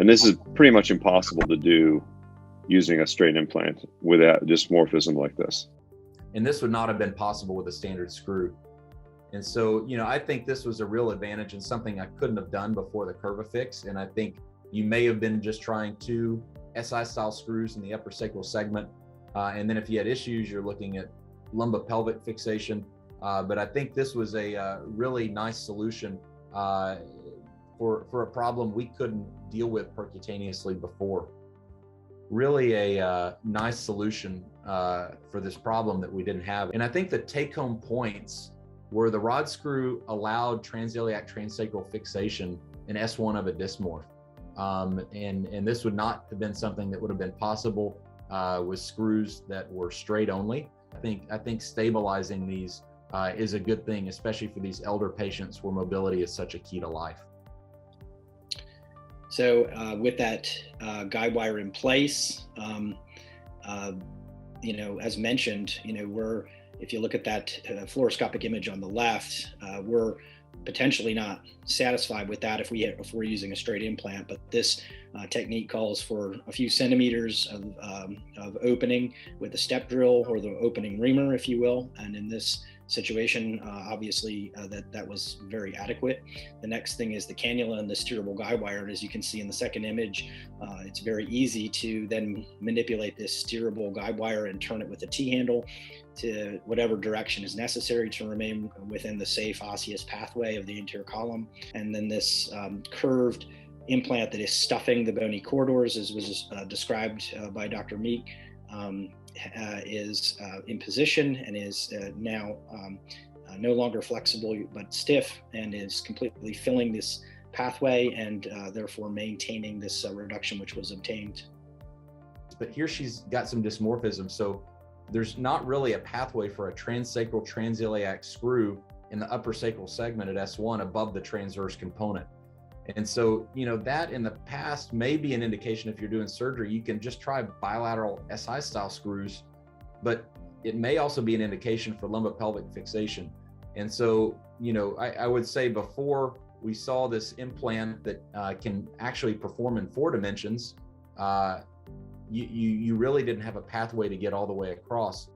And this is pretty much impossible to do using a straight implant without dysmorphism like this. And this would not have been possible with a standard screw. And so, I think this was a real advantage and something I couldn't have done before the CurvaFix. And I think you may have been just trying 2 SI style screws in the upper sacral segment. And then if you had issues, you're looking at lumbopelvic fixation. But I think this was a really nice solution for a problem we couldn't deal with percutaneously before. Really a nice solution for this problem that we didn't have. And I think the take-home points were the rod screw allowed transiliac transsacral fixation in S1 of a dysmorph. And this would not have been something that would have been possible with screws that were straight only. I think stabilizing these is a good thing, especially for these elder patients where mobility is such a key to life. So with that guide wire in place, as mentioned, if you look at that fluoroscopic image on the left, we're potentially not satisfied with that if we're using a straight implant, but this technique calls for a few centimeters of opening with the step drill or the opening reamer, if you will. And in this situation, obviously that was very adequate. The next thing is the cannula and the steerable guide wire. And as you can see in the second image, it's very easy to then manipulate this steerable guide wire and turn it with a T-handle to whatever direction is necessary to remain within the safe osseous pathway of the anterior column. And then this curved implant that is stuffing the bony corridors, as was described by Dr. Meek, is in position and is now no longer flexible but stiff, and is completely filling this pathway and therefore maintaining this reduction which was obtained. But here she's got some dysmorphism, so there's not really a pathway for a transsacral transiliac screw in the upper sacral segment at S1 above the transverse component. And so, that in the past may be an indication if you're doing surgery, you can just try bilateral SI style screws, but it may also be an indication for lumbopelvic fixation. And so, I would say before we saw this implant that can actually perform in 4 dimensions, you really didn't have a pathway to get all the way across.